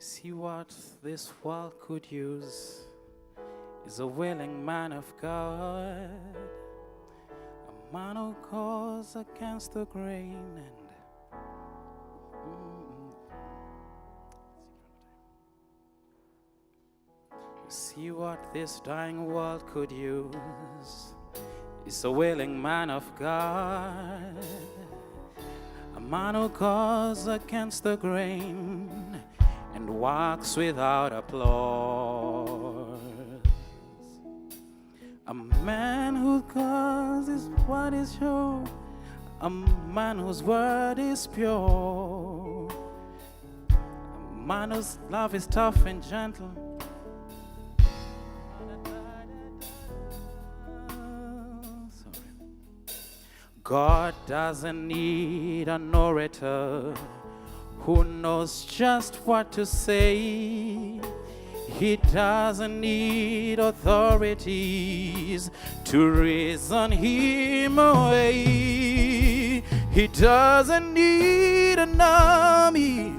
See what this world could use is a willing man of God, a man who goes against the grain and see what this dying world could use is a willing man of God, a man who goes against the grain and walks without applause. A man who goes is what is sure, a man whose word is pure, a man whose love is tough and gentle. God doesn't need an orator who knows just what to say. He doesn't need authorities to reason him away. He doesn't need an army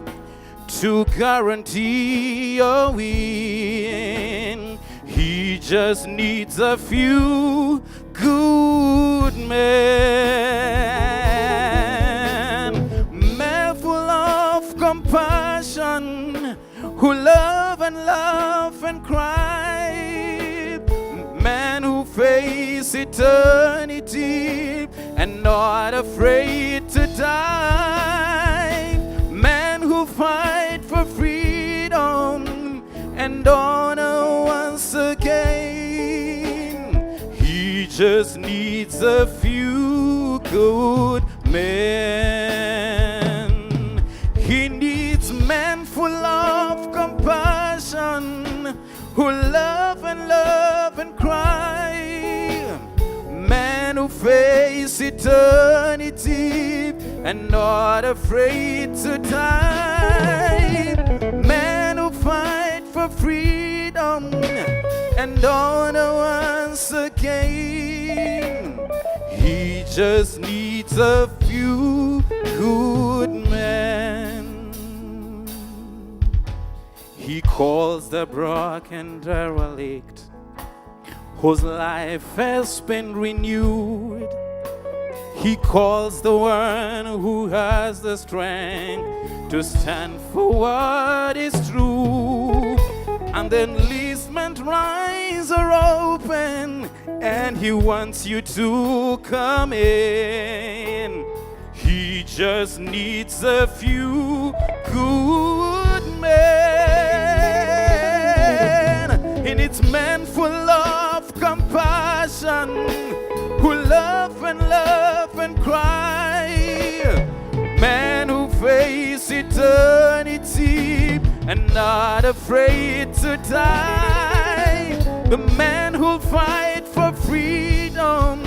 to guarantee a win. He just needs a few good men full of compassion, who love and laugh and cry, men who face eternity and not afraid to die, men who fight for freedom and honor once again. He just needs a few good men. He needs men full of compassion, who love and cry, men who face eternity and not afraid to die, men who fight for freedom and honor once again. He just needs a few good men. He calls the broken derelict, whose life has been renewed. He calls the one who has the strength to stand for what is true. And the enlistment lines are open, and he wants you to come in. He just needs a few good men. He needs men full of compassion, who love and cry, men who face eternity and not afraid to die, the men who fight for freedom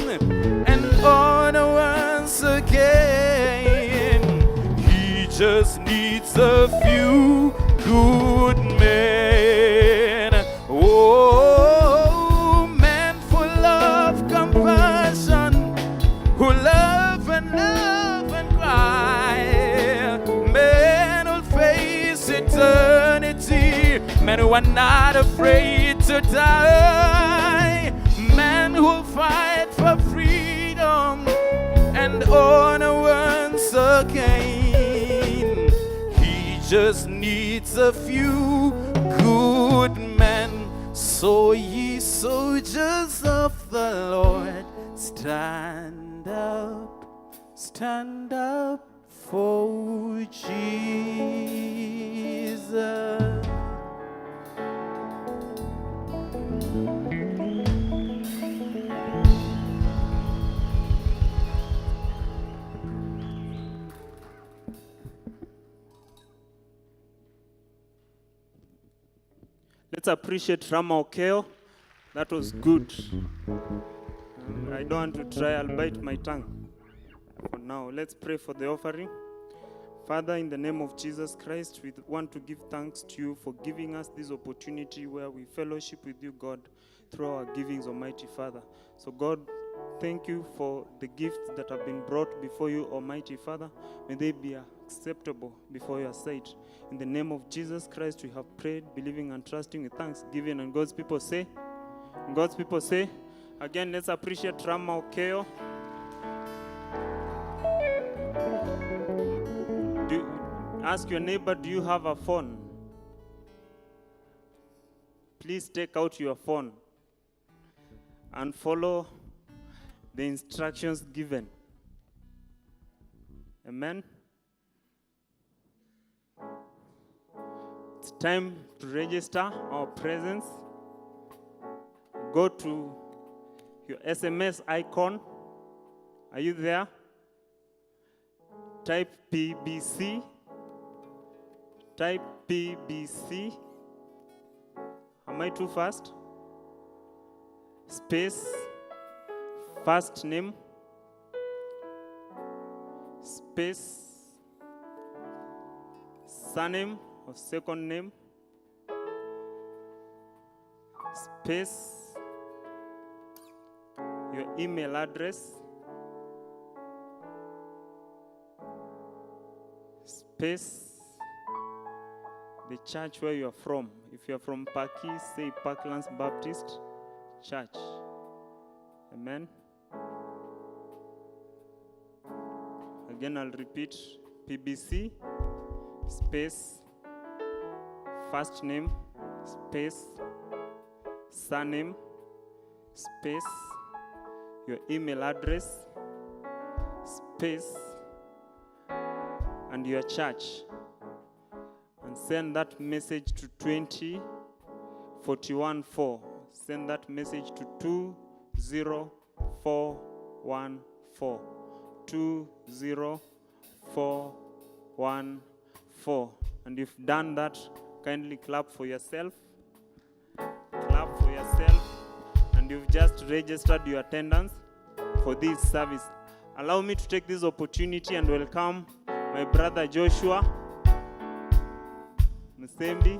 and honor once again. He just needs a few good men. Oh, men full of compassion, who love and cry, men who face eternity, men who are not afraid to die, men who fight for freedom and honor once again. He just needs a few good men. So ye soldiers of the Lord, stand up for Jesus. Let's appreciate Rama Okeo. That was good. I don't want to try, I'll bite my tongue. For now, let's pray for the offering. Father, in the name of Jesus Christ, we want to give thanks to you for giving us this opportunity where we fellowship with you, God, through our givings, Almighty Father. So God, thank you for the gifts that have been brought before you, Almighty Father. May they be acceptable before your sight. In the name of Jesus Christ, we have prayed, believing and trusting with thanksgiving. And God's people say, again, let's appreciate Rama Okeo. Ask your neighbor, do you have a phone? Please take out your phone and follow the instructions given. Amen. It's time to register our presence. Go to your SMS icon. Are you there? Type PBC. Type PBC. Am I too fast? Space. First name. Space. Surname or second name. Space. Your email address. Space. The church where you are from. If you are from Paki, say Parklands Baptist Church. Amen. Again, I'll repeat. PBC, space, first name, space, surname, space, your email address, space, and your church. And send that message to 20414. Send that message to 20414. 20414. And if you've done that, kindly clap for yourself. Clap for yourself. And you've just registered your attendance for this service. Allow me to take this opportunity and welcome my brother Joshua Musembi.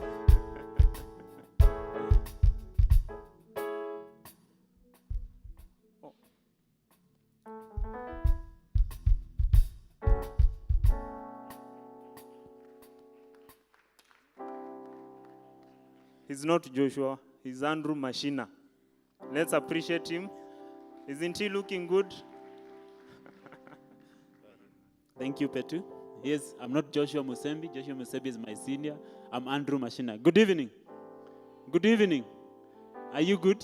He's not Joshua, he's Andrew Mashina. Let's appreciate him. Isn't he looking good? Thank you, Petu. Yes, I'm not Joshua Musembi. Joshua Musembi is my senior. I'm Andrew Mashina. Good evening. Good evening. Are you good?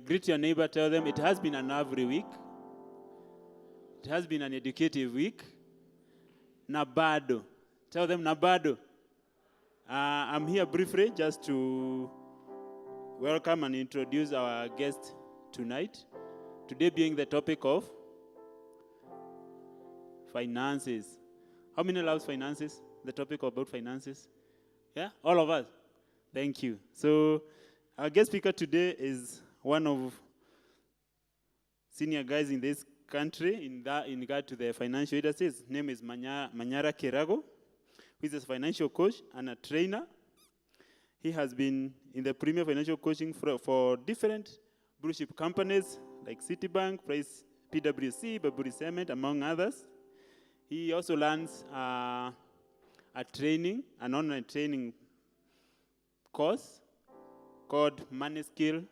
Greet your neighbor, tell them it has been an every week. It has been an educative week. Nabado. Tell them Nabado. I'm here briefly just to welcome and introduce our guest tonight. Today being the topic of finances. How many loves finances? The topic about finances? Yeah? All of us? Thank you. So, our guest speaker today is one of senior guys in this country in regard to the financial industry. His name is Manyara Kirago, who is a financial coach and a trainer. He has been in the premier financial coaching for different blue chip companies like Citibank, Price, PwC, Baburi Cement, among others. He also learns an online training course called Money Skill,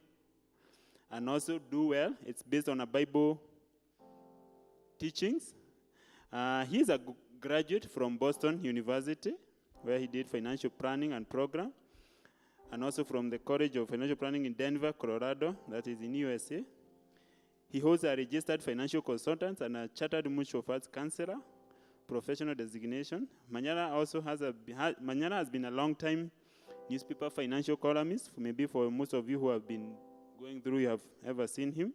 and also Do Well. It's based on a Bible teachings. He is a graduate from Boston University, where he did financial planning and program, and also from the College of Financial Planning in Denver, Colorado, that is in USA. He holds a registered financial consultant and a chartered mutual funds counselor, professional designation. Manyara has been a long time newspaper financial columnist. Maybe for most of you who have been going through, you have ever seen him,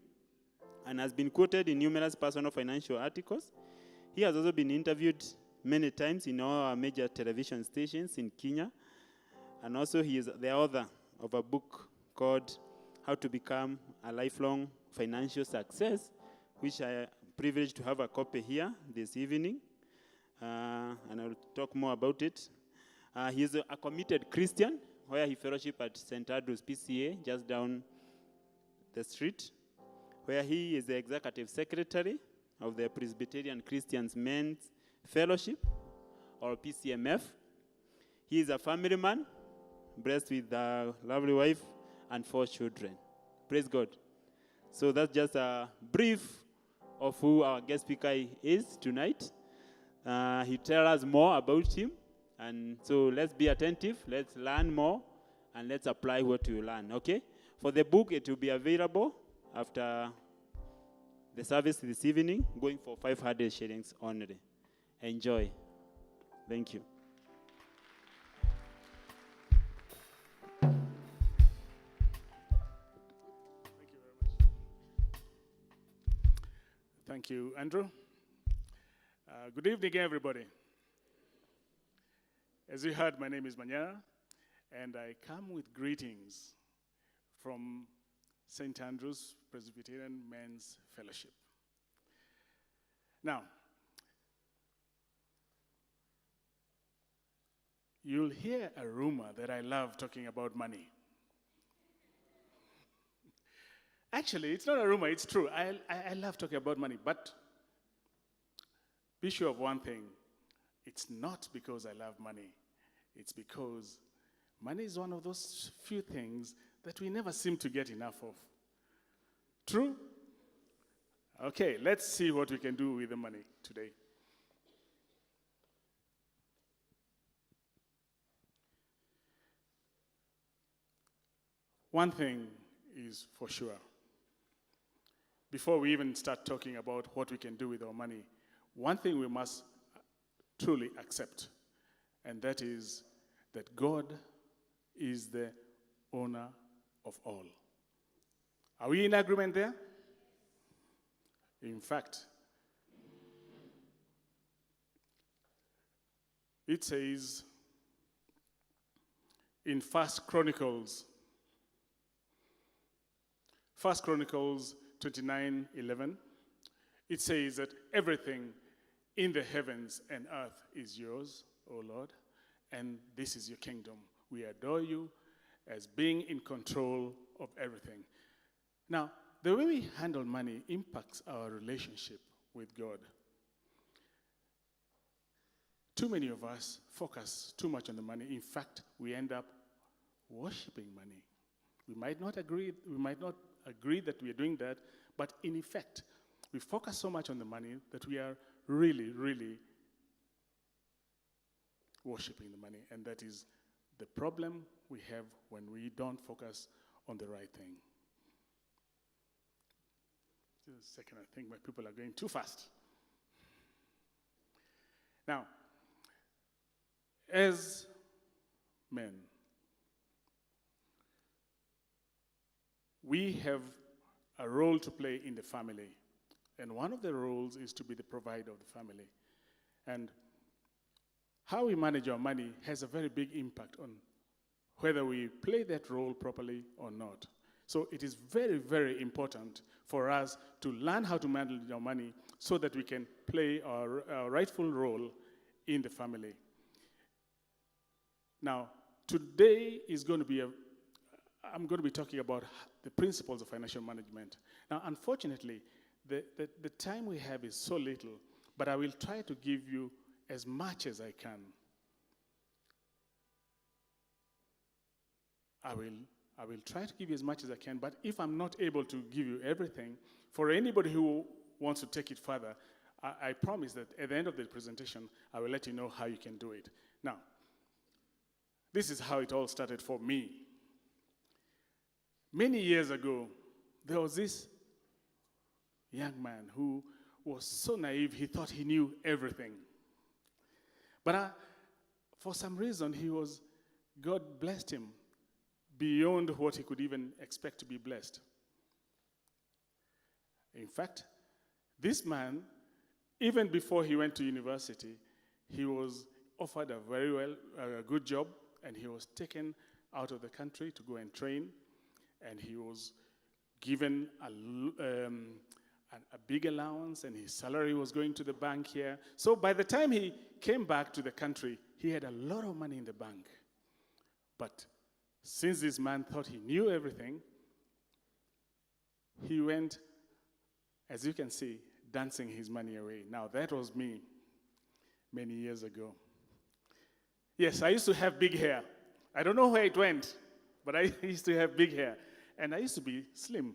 and has been quoted in numerous personal financial articles. He has also been interviewed many times in all our major television stations in Kenya. And also he is the author of a book called How to Become a Lifelong Financial Success, which I am privileged to have a copy here this evening. And I will talk more about it. He is a committed Christian, where he fellowship at St. Andrew's PCA, just down the street, where he is the executive secretary of the Presbyterian Christians Men's Fellowship, or PCMF. He is a family man, blessed with a lovely wife and 4 children. Praise God. So that's just a brief of who our guest speaker is tonight. He tell us more about him. And so let's be attentive, let's learn more, and let's apply what we learn, okay? For the book, it will be available after the service this evening, going for 500 shillings only. Enjoy. Thank you. Thank you, Andrew. Good evening, everybody. As you heard, my name is Manyara, and I come with greetings from St. Andrew's Presbyterian Men's Fellowship. Now, you'll hear a rumor that I love talking about money. Actually, it's not a rumor, it's true. I love talking about money, but be sure of one thing. It's not because I love money. It's because money is one of those few things that we never seem to get enough of. True? Okay, let's see what we can do with the money today. One thing is for sure. Before we even start talking about what we can do with our money, one thing we must truly accept, and that is that God is the owner of all. Are we in agreement there? In fact, it says in 1 Chronicles 29:11, it says that everything in the heavens and earth is yours, O Lord, and this is your kingdom. We adore you as being in control of everything. Now, the way we handle money impacts our relationship with God. Too many of us focus too much on the money. In fact, we end up worshiping money. We might not agree that we are doing that, but in effect, we focus so much on the money that we are really, really worshiping the money. And that is the problem we have when we don't focus on the right thing. Just a second, I think my people are going too fast. Now, as men, we have a role to play in the family. And one of the roles is to be the provider of the family. And how we manage our money has a very big impact on whether we play that role properly or not. So it is very, very important for us to learn how to manage our money so that we can play our rightful role in the family. Now, today is going to be I'm going to be talking about the principles of financial management. Now, unfortunately, the time we have is so little, but I will try to give you as much as I can. I will try to give you as much as I can, but if I'm not able to give you everything, for anybody who wants to take it further, I promise that at the end of the presentation, I will let you know how you can do it. Now, this is how it all started for me. Many years ago, there was this young man who was so naive, he thought he knew everything. But for some reason, God blessed him beyond what he could even expect to be blessed. In fact, this man, even before he went to university, he was offered a good job, and he was taken out of the country to go and train, and he was given a big allowance, and his salary was going to the bank here. So by the time he came back to the country, he had a lot of money in the bank. But since this man thought he knew everything, he went, as you can see, dancing his money away. Now, that was me. many years ago. Yes, I used to have big hair. I don't know where it went, but I used to have big hair. And I used to be slim.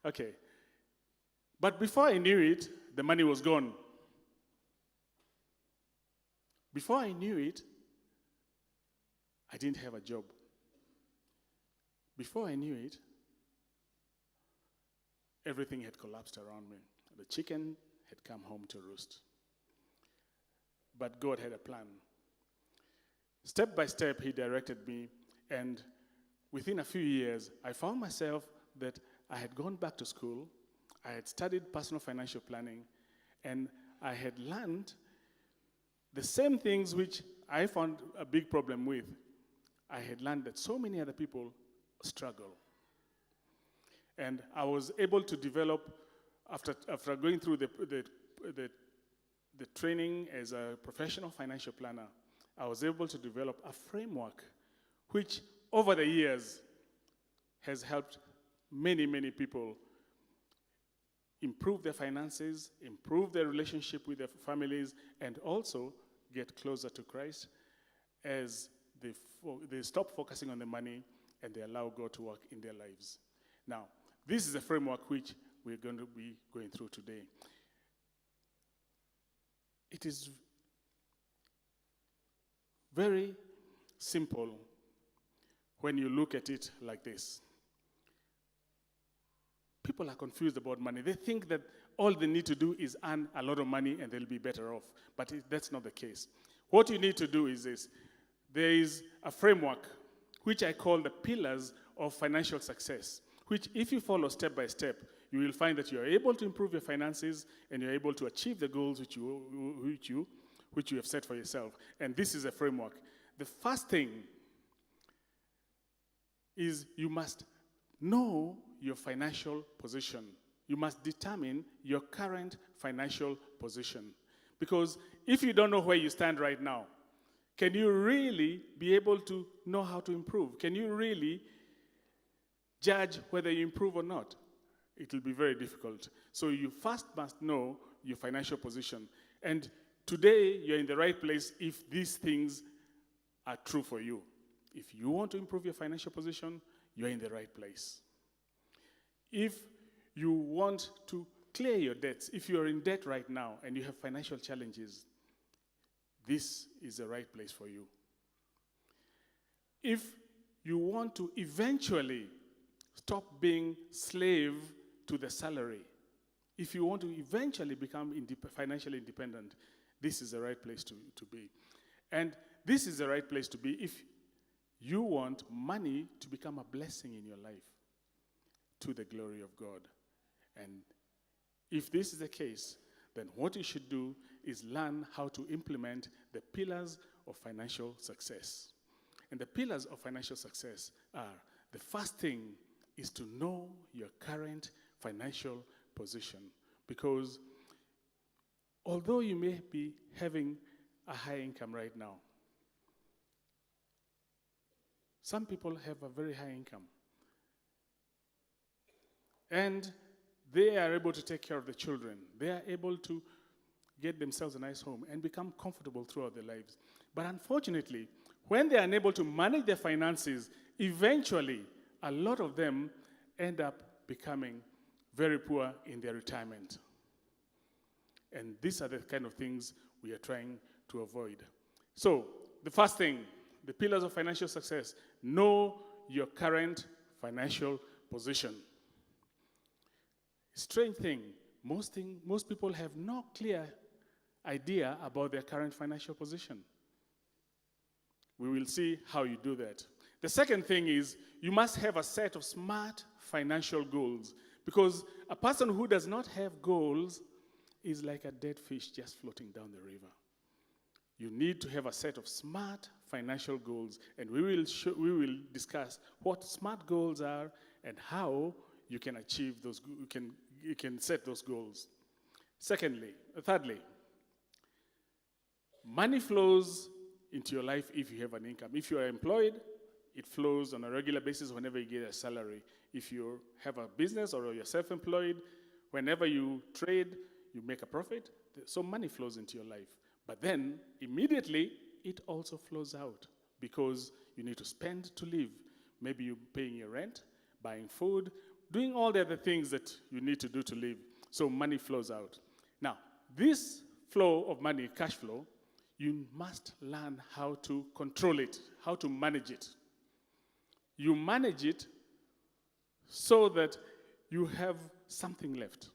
Okay. But before I knew it, the money was gone. Before I knew it, I didn't have a job. Before I knew it, everything had collapsed around me. The chicken had come home to roost. But God had a plan. Step by step, He directed me, and within a few years, I found myself that I had gone back to school, I had studied personal financial planning, and I had learned the same things which I found a big problem with. I had learned that so many other people struggle. And I was able to develop, after going through the training as a professional financial planner, I was able to develop a framework which, over the years, has helped many, many people improve their finances, improve their relationship with their families, and also get closer to Christ as they stop focusing on the money and they allow God to work in their lives. Now, this is a framework which we're going to be going through today. It is very simple when you look at it like this. People are confused about money. They think that all they need to do is earn a lot of money and they'll be better off. But that's not the case. What you need to do is this. There is a framework which I call the pillars of financial success, which if you follow step by step, you will find that you are able to improve your finances and you're able to achieve the goals which you have set for yourself. And this is a framework. The first thing is you must know your financial position. You must determine your current financial position. Because if you don't know where you stand right now, can you really be able to know how to improve? Can you really judge whether you improve or not? It will be very difficult. So you first must know your financial position. And today, you're in the right place if these things are true for you. If you want to improve your financial position, you're in the right place. If you want to clear your debts, if you're in debt right now and you have financial challenges, this is the right place for you. If you want to eventually stop being slave to the salary, if you want to eventually become financially independent, this is the right place to be. And this is the right place to be if you want money to become a blessing in your life to the glory of God. And if this is the case, then what you should do is learn how to implement the pillars of financial success. And the pillars of financial success are, the first thing is to know your current financial position. Because although you may be having a high income right now, some people have a very high income. And they are able to take care of the children. They are able to get themselves a nice home and become comfortable throughout their lives. But unfortunately, when they are unable to manage their finances, eventually, a lot of them end up becoming very poor in their retirement. And these are the kind of things we are trying to avoid. So, the first thing, the pillars of financial success: know your current financial position. Strange thing, most people have no clear idea about their current financial position. We will see how you do that. The second thing is you must have a set of smart financial goals, because a person who does not have goals is like a dead fish just floating down the river. You need to have a set of smart financial goals, and we will discuss what smart goals are and how you can achieve those. You can set those goals. Thirdly, money flows into your life if you have an income. If you are employed, it flows on a regular basis whenever you get a salary. If you have a business or you're self-employed, whenever you trade, you make a profit. So money flows into your life. But then, immediately, it also flows out because you need to spend to live. Maybe you're paying your rent, buying food, doing all the other things that you need to do to live. So money flows out. Now, this flow of money, cash flow, you must learn how to control it, how to manage it. You manage it so that you have something left.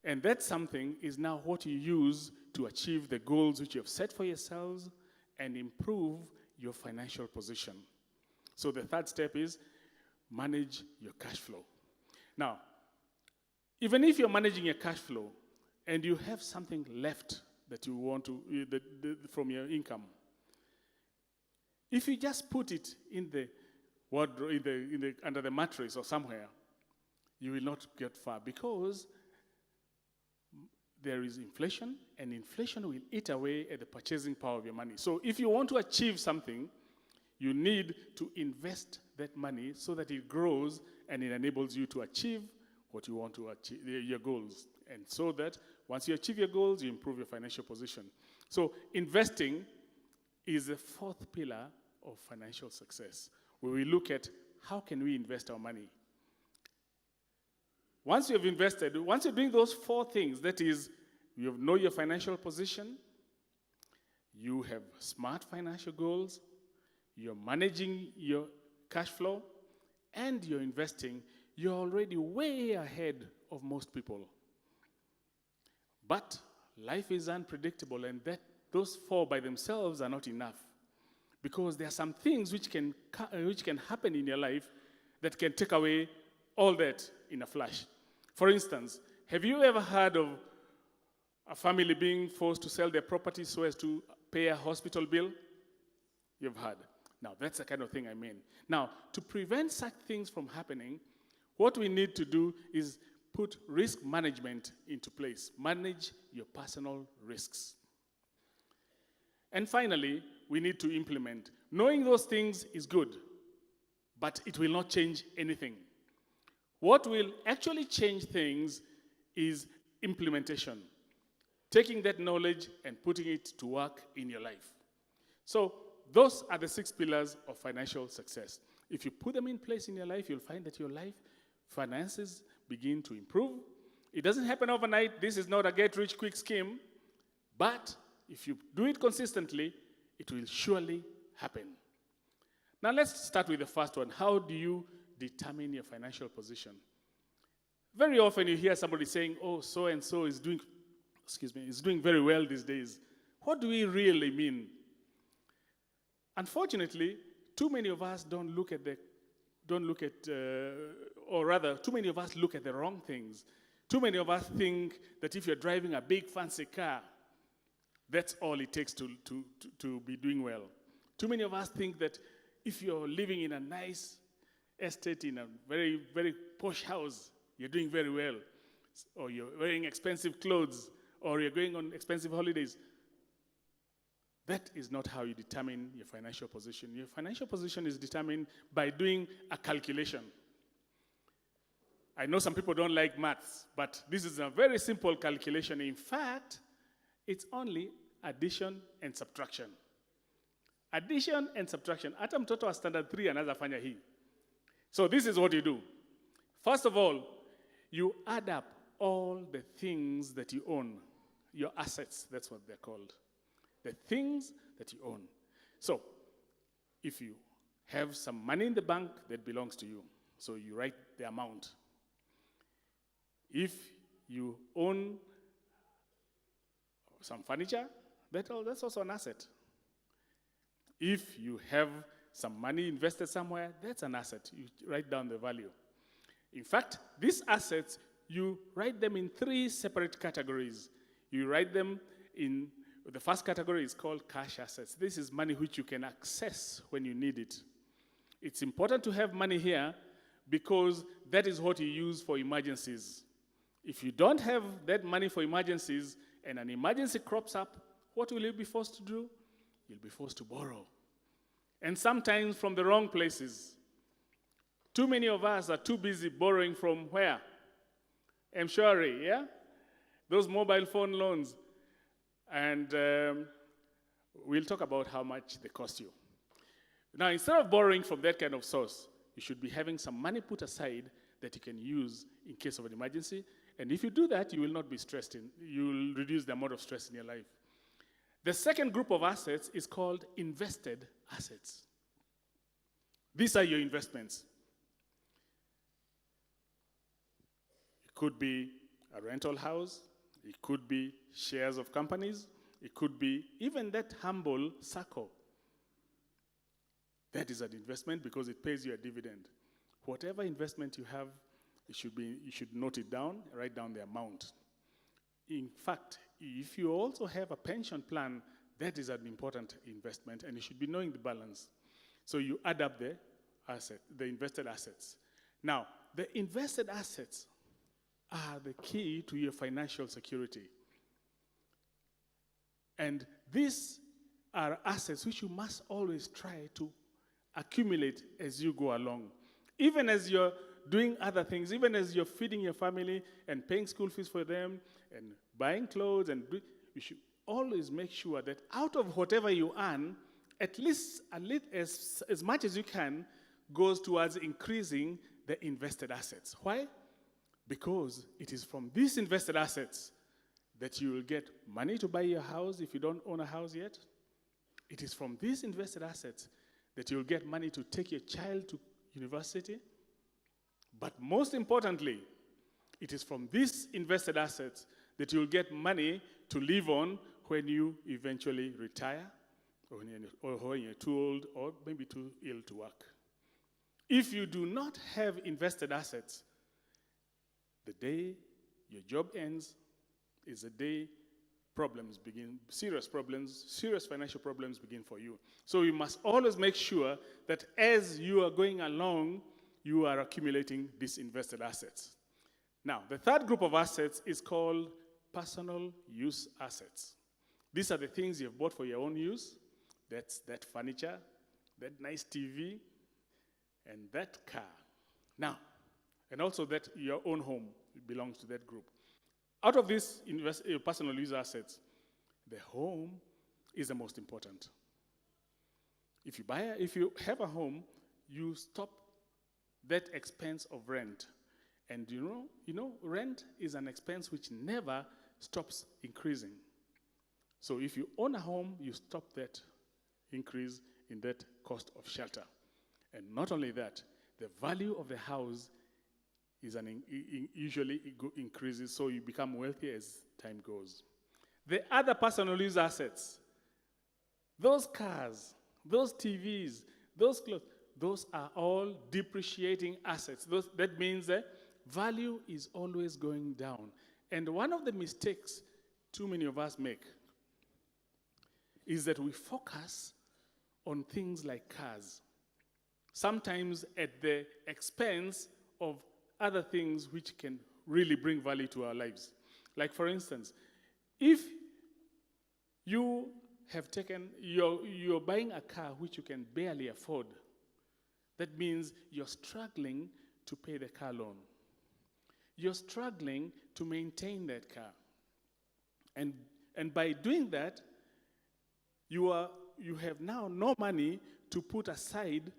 And that something is now what you use to achieve the goals which you have set for yourselves and improve your financial position. So the third step is manage your cash flow. Now, even if you're managing your cash flow and you have something left that you want to from your income, if you just put it in the wardrobe, under the mattress or somewhere, you will not get far because there is inflation, and inflation will eat away at the purchasing power of your money. So if you want to achieve something, you need to invest that money so that it grows and it enables you to achieve what you want to achieve, your goals. And so that once you achieve your goals, you improve your financial position. So investing is the fourth pillar of financial success, where we look at how can we invest our money. Once you have invested, once you're doing those four things, that is, you know your financial position, you have smart financial goals, you're managing your cash flow, and you're investing, you're already way ahead of most people. But life is unpredictable, and those four by themselves are not enough. Because there are some things which can happen in your life that can take away all that in a flash. For instance, have you ever heard of a family being forced to sell their property so as to pay a hospital bill? You've heard. Now, that's the kind of thing I mean. Now, to prevent such things from happening, what we need to do is put risk management into place. Manage your personal risks. And finally, we need to implement. Knowing those things is good, but it will not change anything. What will actually change things is implementation. Taking that knowledge and putting it to work in your life. So those are the 6 pillars of financial success. If you put them in place in your life, you'll find that your life finances begin to improve. It doesn't happen overnight. This is not a get-rich-quick scheme. But if you do it consistently, it will surely happen. Now let's start with the first one. How do you determine your financial position? Very often you hear somebody saying, oh, so-and-so is doing very well these days. What do we really mean? Unfortunately, too many of us too many of us look at the wrong things. Too many of us think that if you're driving a big fancy car, that's all it takes to be doing well. Too many of us think that if you're living in a nice estate in a very, very posh house, you're doing very well. Or you're wearing expensive clothes, or you're going on expensive holidays. That is not how you determine your financial position. Your financial position is determined by doing a calculation. I know some people don't like maths, but this is a very simple calculation. In fact, it's only addition and subtraction. Addition and subtraction. Hata mtoto wa standard 3 anaweza fanya hii. So this is what you do. First of all, you add up all the things that you own. Your assets, that's what they're called. The things that you own. So, if you have some money in the bank, that belongs to you. So you write the amount. If you own some furniture, that's also an asset. If you have some money invested somewhere, that's an asset. You write down the value. In fact, these assets, you write them in 3 separate categories. You write them in, the first category is called cash assets. This is money which you can access when you need it. It's important to have money here because that is what you use for emergencies. If you don't have that money for emergencies and an emergency crops up, what will you be forced to do? You'll be forced to borrow. And sometimes from the wrong places. Too many of us are too busy borrowing from where? M-Shwari, yeah? Those mobile phone loans. And we'll talk about how much they cost you. Now, instead of borrowing from that kind of source, you should be having some money put aside that you can use in case of an emergency. And if you do that, you will not be stressed. You will reduce the amount of stress in your life. The second group of assets is called invested assets. These are your investments. It could be a rental house. It could be shares of companies. It could be even that humble circle. That is an investment because it pays you a dividend. Whatever investment you have, you should note it down, write down the amount. In fact, if you also have a pension plan, that is an important investment, and you should be knowing the balance. So you add up the invested assets. Now, the invested assets are the key to your financial security. And these are assets which you must always try to accumulate as you go along. Even as you're doing other things, even as you're feeding your family and paying school fees for them and buying clothes, you should always make sure that out of whatever you earn, at least as much as you can goes towards increasing the invested assets. Why? Because it is from these invested assets that you will get money to buy your house if you don't own a house yet. It is from these invested assets that you'll get money to take your child to university. But most importantly, it is from these invested assets that you'll get money to live on when you eventually retire, or when you're too old, or maybe too ill to work. If you do not have invested assets, the day your job ends is the day problems begin, serious financial problems begin for you. So you must always make sure that as you are going along, you are accumulating these invested assets. Now, the third group of assets is called personal use assets. These are the things you've bought for your own use. That's that furniture, that nice TV, and that car. Now, and also that your own home belongs to that group. Out of these personal use assets, the home is the most important. If you have a home, you stop that expense of rent. And you know, rent is an expense which never stops increasing. So if you own a home, you stop that increase in that cost of shelter. And not only that, the value of the house usually increases, so you become wealthy as time goes. The other personal use assets, those cars, those TVs, those clothes, those are all depreciating assets. That means that value is always going down. And one of the mistakes too many of us make is that we focus on things like cars, sometimes at the expense of other things which can really bring value to our lives. Like, for instance, if you have you're buying a car which you can barely afford, that means you're struggling to pay the car loan. You're struggling to maintain that car. And by doing that, you have now no money to put aside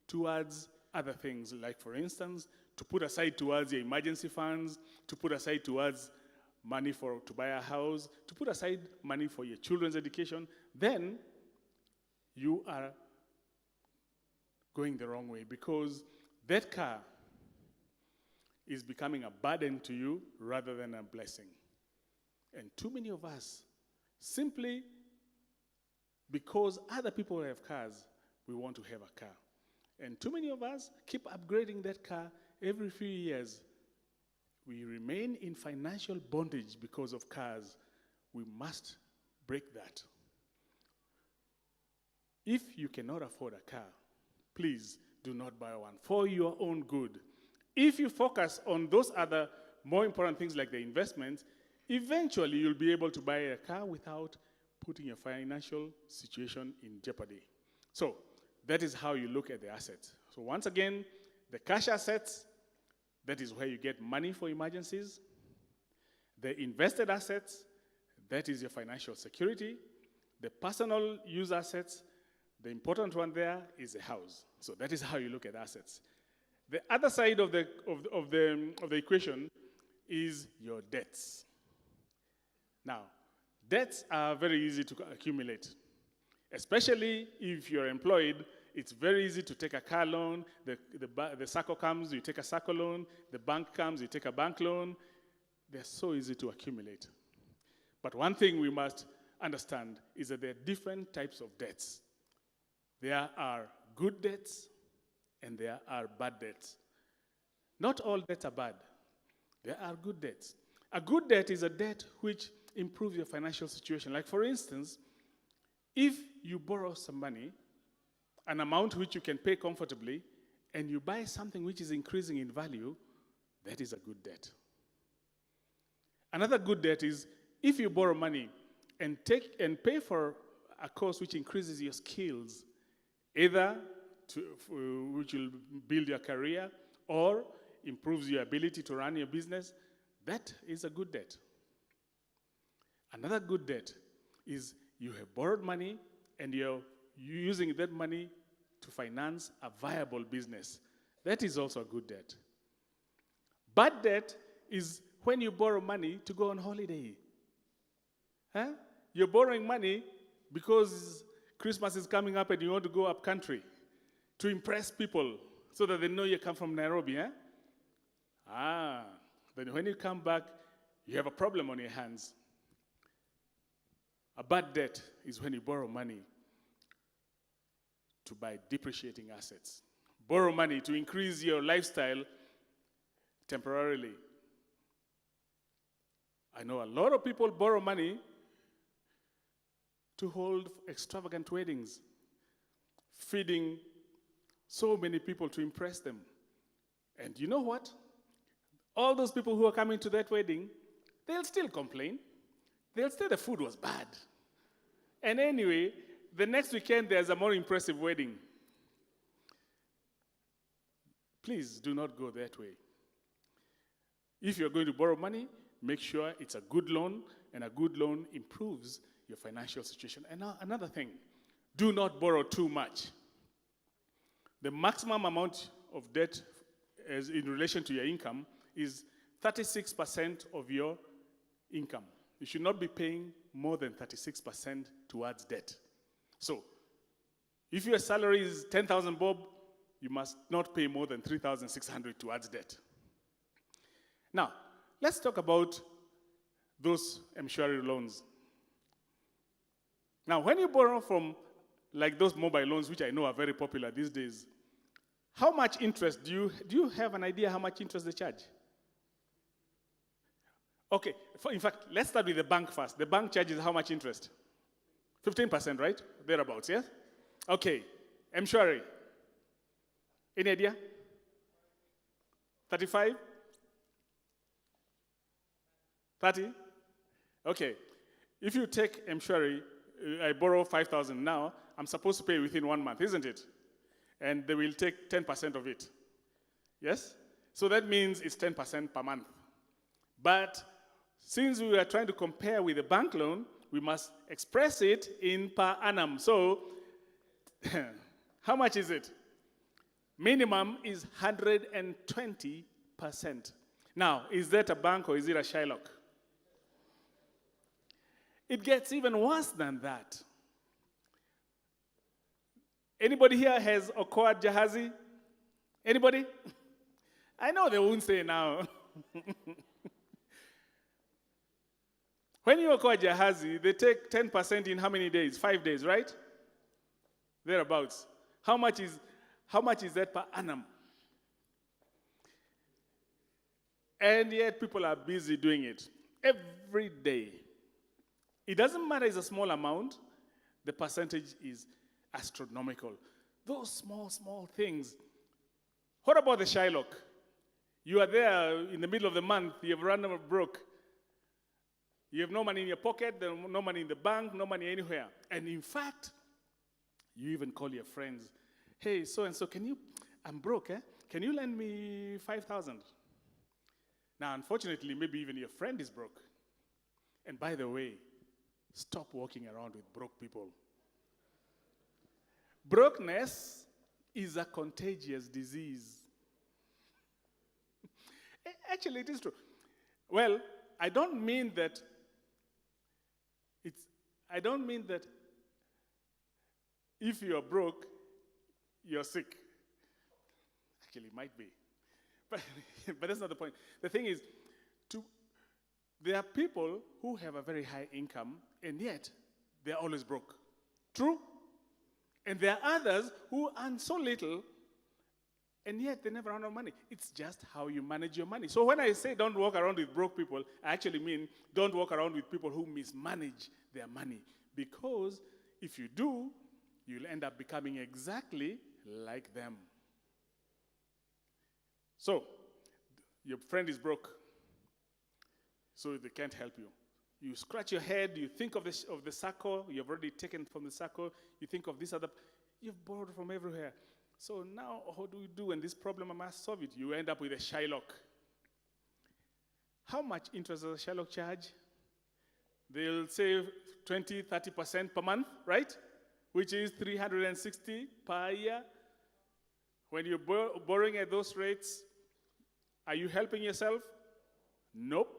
towards other things, like, for instance, to put aside towards your emergency funds, to put aside towards money to buy a house, to put aside money for your children's education. Then you are going the wrong way, because that car is becoming a burden to you rather than a blessing. And too many of us, simply because other people have cars, we want to have a car. And too many of us keep upgrading that car every few years. We remain in financial bondage because of cars. We must break that. If you cannot afford a car, please do not buy one for your own good. If you focus on those other more important things like the investments, eventually you'll be able to buy a car without putting your financial situation in jeopardy. So that is how you look at the assets. So once again, the cash assets, that is where you get money for emergencies. The invested assets, That is your financial security. The personal use assets, the important one there is the house. So that is how you look at assets. The other side of the equation is your debts. Now, debts are very easy to accumulate, especially if you're employed. It's very easy to take a car loan. The SACCO comes, you take a SACCO loan. The bank comes, you take a bank loan. They're so easy to accumulate. But one thing we must understand is that there are different types of debts. There are good debts and there are bad debts. Not all debts are bad. There are good debts. A good debt is a debt which improves your financial situation. Like, for instance, if you borrow some money, an amount which you can pay comfortably, and you buy something which is increasing in value, that is a good debt. Another good debt is if you borrow money and pay for a course which increases your skills, either which will build your career or improves your ability to run your business, that is a good debt. Another good debt is you have borrowed money and you're using that money to finance a viable business. That is also a good debt. Bad debt is when you borrow money to go on holiday. You're borrowing money because Christmas is coming up and you want to go up country to impress people so that they know you come from Nairobi. Then when you come back, you have a problem on your hands. A bad debt is when you borrow money to buy depreciating assets. Borrow money to increase your lifestyle temporarily. I know a lot of people borrow money to hold extravagant weddings, feeding so many people to impress them. And you know what? All those people who are coming to that wedding, they'll still complain. They'll say the food was bad. And anyway, the next weekend there's a more impressive wedding. Please do not go that way. If you're going to borrow money, make sure it's a good loan, and a good loan improves your financial situation. And now another thing, do not borrow too much. The maximum amount of debt as in relation to your income is 36% of your income. You should not be paying more than 36% towards debt. So, if your salary is 10,000 bob, you must not pay more than 3,600 towards debt. Now, let's talk about those M-Shwari loans. Now, when you borrow from like those mobile loans, which I know are very popular these days, how much interest do you have an idea how much interest they charge? Okay, in fact, let's start with the bank first. The bank charges how much interest? 15%, right? Thereabouts, yes? Okay, M-Shwari. Any idea? 35? 30? Okay. If you take M-Shwari, I borrow 5,000 now, I'm supposed to pay within 1 month, isn't it? And they will take 10% of it. Yes? So that means it's 10% per month. But since we are trying to compare with a bank loan, we must express it in per annum. So how much is it? Minimum is 120%. Now, is that a bank or is it a Shylock? It gets even worse than that. Anybody here has Okoa Jahazi? Anybody? I know they won't say now. When you Okoa Jahazi, they take 10% in how many days? 5 days, right? Thereabouts. How much is that per annum? And yet people are busy doing it every day. It doesn't matter it's a small amount, the percentage is astronomical. Those small things. What about the Shylock? You are there in the middle of the month, you have run broke. You have no money in your pocket, no money in the bank, no money anywhere. And in fact, you even call your friends, hey, so-and-so, I'm broke, Can you lend me 5,000? Now, unfortunately, maybe even your friend is broke. And by the way, Stop walking around with broke people. Brokenness is a contagious disease. Actually, it is true. Well, I don't mean that if you're broke, you're sick. Actually, it might be. But, but that's not the point. The thing is, there are people who have a very high income, and yet they're always broke. True? And there are others who earn so little, and yet they never run out of money. It's just how you manage your money. So when I say don't walk around with broke people, I actually mean don't walk around with people who mismanage their money. Because if you do, you'll end up becoming exactly like them. So, your friend is broke, so they can't help you. You scratch your head, you think of the circle, you've already taken from the circle, you think of this other, you've borrowed from everywhere. So now, what do we do? And this problem, I must solve it. You end up with a Shylock. How much interest does a Shylock charge? They'll say 20, 30% per month, right? Which is 360 per year. When you're borrowing at those rates, are you helping yourself? Nope.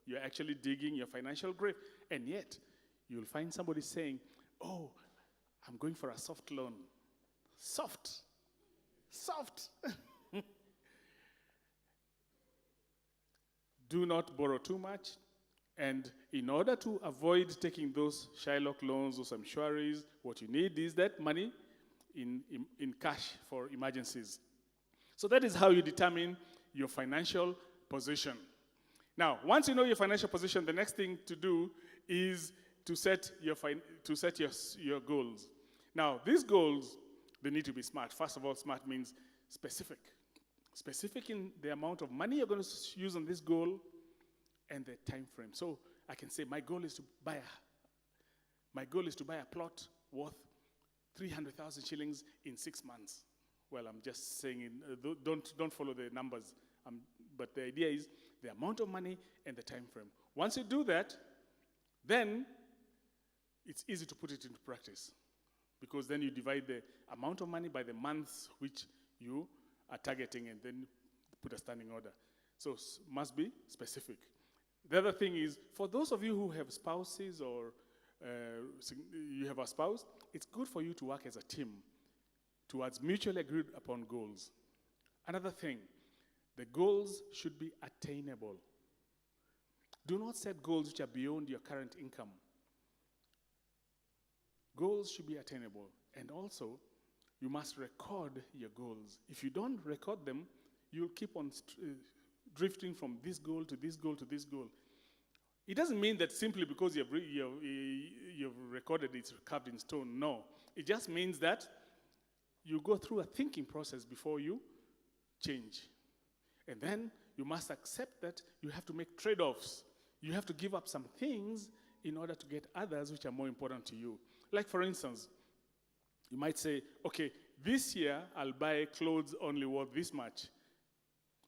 You're actually digging your financial grave. And yet, you'll find somebody saying, oh, I'm going for a soft loan. Soft. Soft. Do not borrow too much. And in order to avoid taking those Shylock loans, those mshwaris, what you need is that money in cash for emergencies. So that is how you determine your financial position. Now, once you know your financial position, the next thing to do is to set your goals. Now, these goals, they need to be smart. First of all, smart means specific. Specific in the amount of money you're going to use on this goal and the time frame. So I can say my goal is to buy a plot worth 300,000 shillings in 6 months. Well, I'm just saying, don't follow the numbers. But the idea is the amount of money and the time frame. Once you do that, then it's easy to put it into practice, because then you divide the amount of money by the months which you are targeting and then put a standing order. So must be specific. The other thing is, for those of you who have spouses or you have a spouse, it's good for you to work as a team towards mutually agreed upon goals. Another thing, the goals should be attainable. Do not set goals which are beyond your current income. Goals should be attainable. And also, you must record your goals. If you don't record them, you'll keep on drifting from this goal to this goal to this goal. It doesn't mean that simply because you've recorded it's carved in stone. No. It just means that you go through a thinking process before you change. And then you must accept that you have to make trade-offs. You have to give up some things in order to get others which are more important to you. Like, for instance, you might say, okay, this year I'll buy clothes only worth this much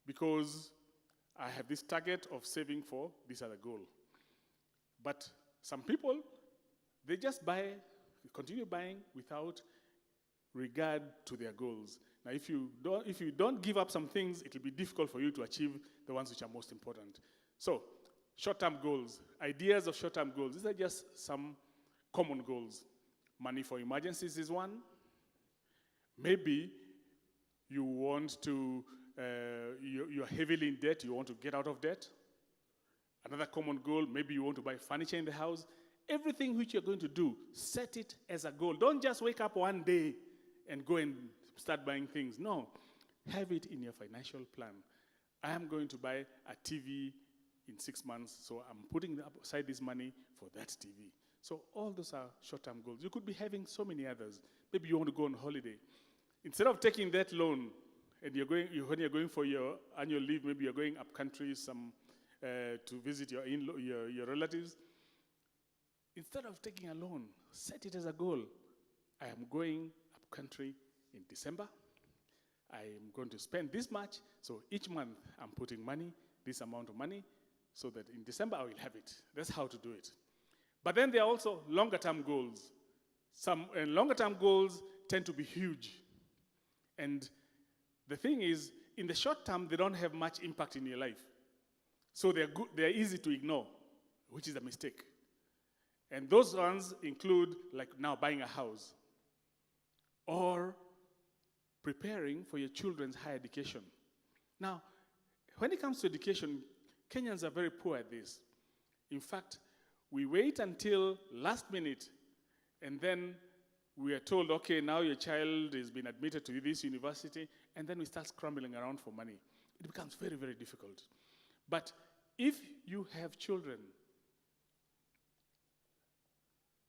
because I have this target of saving for this other goal. But some people, they just continue buying without regard to their goals. Now, if you don't give up some things, it will be difficult for you to achieve the ones which are most important. So, short-term goals, ideas of short-term goals. These are just some common goals. Money for emergencies is one. Maybe you want to, you're heavily in debt, you want to get out of debt. Another common goal, maybe you want to buy furniture in the house. Everything which you're going to do, set it as a goal. Don't just wake up one day and go and start buying things. No, have it in your financial plan. I am going to buy a TV in 6 months, so I'm putting aside this money for that TV. So all those are short-term goals. You could be having so many others. Maybe you want to go on holiday. Instead of taking that loan, and when you're going for your annual leave, maybe you're going up country to visit your relatives. Instead of taking a loan, set it as a goal. I am going up country in December. I am going to spend this much. So each month I'm putting money, this amount of money, so that in December I will have it. That's how to do it. But then there are also longer-term goals. Some longer-term goals tend to be huge. And the thing is, in the short term, they don't have much impact in your life. So they're easy to ignore, which is a mistake. And those ones include, like now, buying a house or preparing for your children's higher education. Now, when it comes to education, Kenyans are very poor at this. In fact, we wait until last minute, and then we are told, okay, now your child has been admitted to this university, and then we start scrambling around for money. It becomes very, very difficult. But if you have children,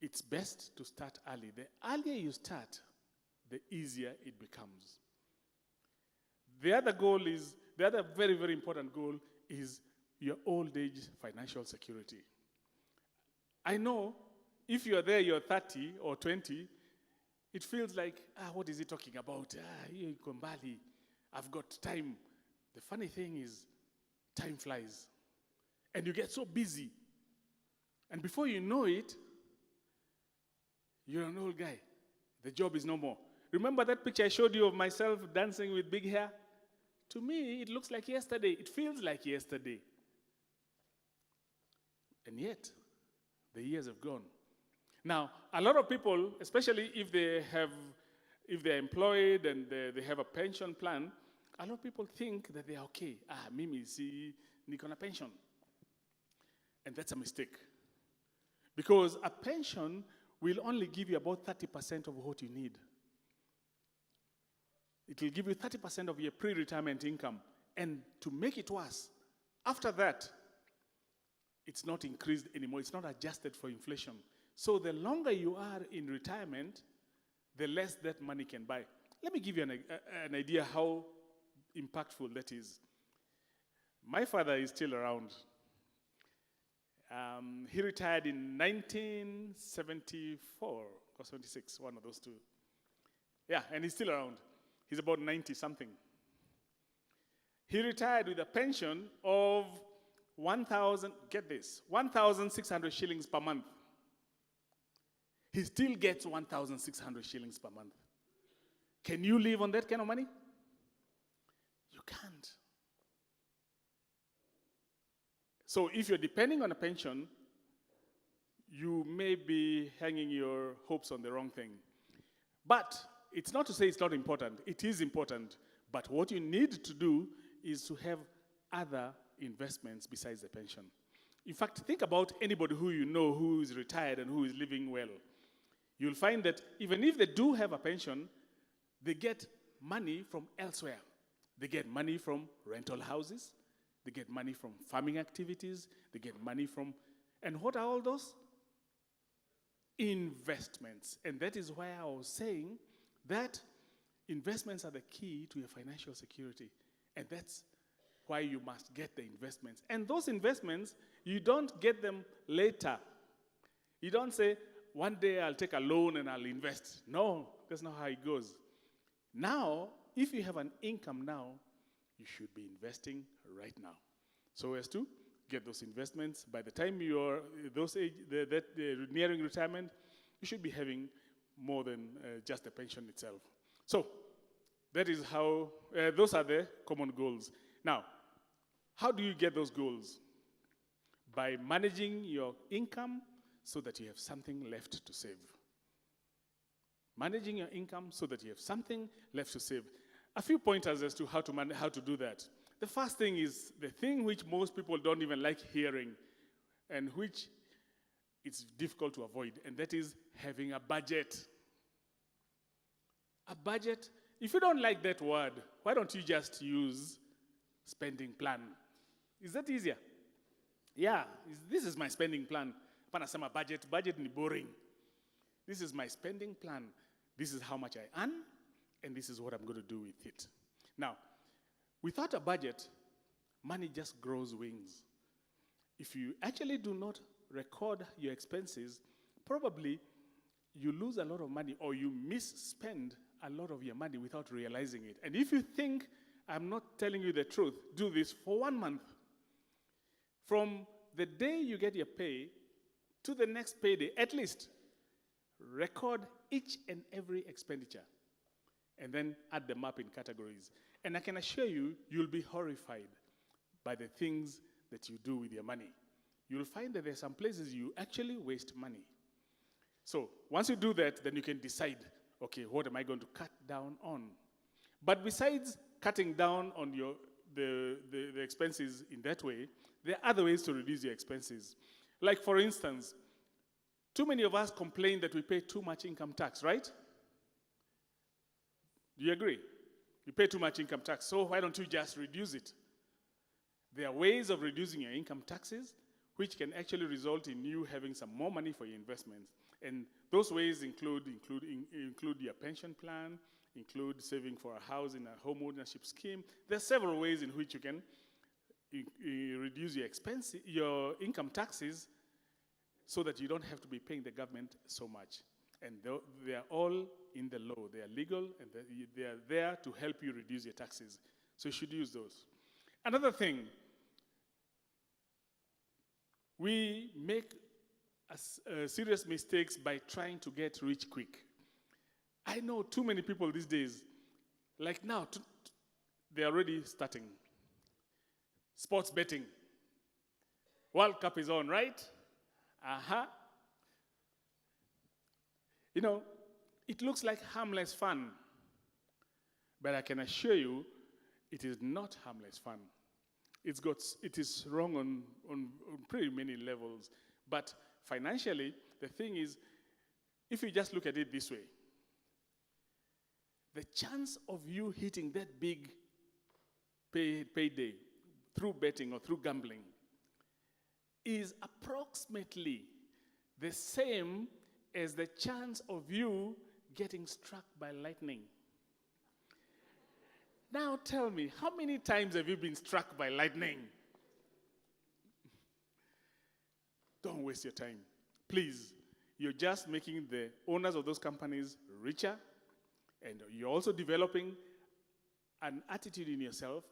it's best to start early. The earlier you start, the easier it becomes. The other very, very important goal is your old age financial security. I know if you're there, you're 30 or 20, it feels like, what is he talking about? You're Kombali. I've got time. The funny thing is, time flies. And you get so busy. And before you know it, you're an old guy. The job is no more. Remember that picture I showed you of myself dancing with big hair? To me, it looks like yesterday. It feels like yesterday. And yet, the years have gone. Now, a lot of people, especially if they're employed and they have a pension plan, a lot of people think that they're okay. Mimi, see, niko na pension. And that's a mistake. Because a pension will only give you about 30% of what you need. It will give you 30% of your pre-retirement income. And to make it worse, after that, it's not increased anymore. It's not adjusted for inflation. So the longer you are in retirement, the less that money can buy. Let me give you an idea how impactful that is. My father is still around. He retired in 1974 or 76, one of those two. Yeah, and he's still around. He's about 90-something. He retired with a pension of 1,600 shillings per month. He still gets 1,600 shillings per month. Can you live on that kind of money? You can't. So if you're depending on a pension, you may be hanging your hopes on the wrong thing. But it's not to say it's not important. It is important. But what you need to do is to have other investments besides the pension. In fact, think about anybody who you know who is retired and who is living well. You'll find that even if they do have a pension, they get money from elsewhere. They get money from rental houses. They get money from farming activities. They get money from, and what are all those? Investments. And that is why I was saying that investments are the key to your financial security. And that's why you must get the investments. And those investments, you don't get them later. You don't say, one day I'll take a loan and I'll invest. No, that's not how it goes. Now, if you have an income now, you should be investing right now. So as to get those investments, by the time you're nearing retirement, you should be having more than just the pension itself. So that is how, those are the common goals. Now, how do you get those goals? By managing your income so that you have something left to save. Managing your income so that you have something left to save. A few pointers as to how to do that. The first thing is the thing which most people don't even like hearing and which it's difficult to avoid, and that is having a budget. A budget, if you don't like that word, why don't you just use spending plan? Is that easier? Yeah, this is my spending plan. Panasama budget ni boring. This is my spending plan. This is how much I earn, and this is what I'm going to do with it. Now, without a budget, money just grows wings. If you actually do not record your expenses, probably you lose a lot of money or you misspend a lot of your money without realizing it. And if you think I'm not telling you the truth, do this for 1 month. From the day you get your pay, to the next payday, at least record each and every expenditure and then add them up in categories. And I can assure you, you'll be horrified by the things that you do with your money. You'll find that there are some places you actually waste money. So once you do that, then you can decide, okay, what am I going to cut down on? But besides cutting down on the expenses in that way, there are other ways to reduce your expenses. Like, for instance, too many of us complain that we pay too much income tax, right? Do you agree? You pay too much income tax, so why don't you just reduce it? There are ways of reducing your income taxes which can actually result in you having some more money for your investments. And those ways include your pension plan, include saving for a house in a home ownership scheme. There are several ways in which you can reduce your income taxes so that you don't have to be paying the government so much. And they are all in the law. They are legal, and they are there to help you reduce your taxes. So you should use those. Another thing, we make serious mistakes by trying to get rich quick. I know too many people these days, like now, they're already starting. Sports betting. World Cup is on, right? You know, it looks like harmless fun. But I can assure you, it is not harmless fun. It is wrong on pretty many levels. But financially, the thing is, if you just look at it this way, the chance of you hitting that big payday through betting or through gambling is approximately the same as the chance of you getting struck by lightning. Now tell me, how many times have you been struck by lightning? Don't waste your time. Please, you're just making the owners of those companies richer, and you're also developing an attitude in yourself.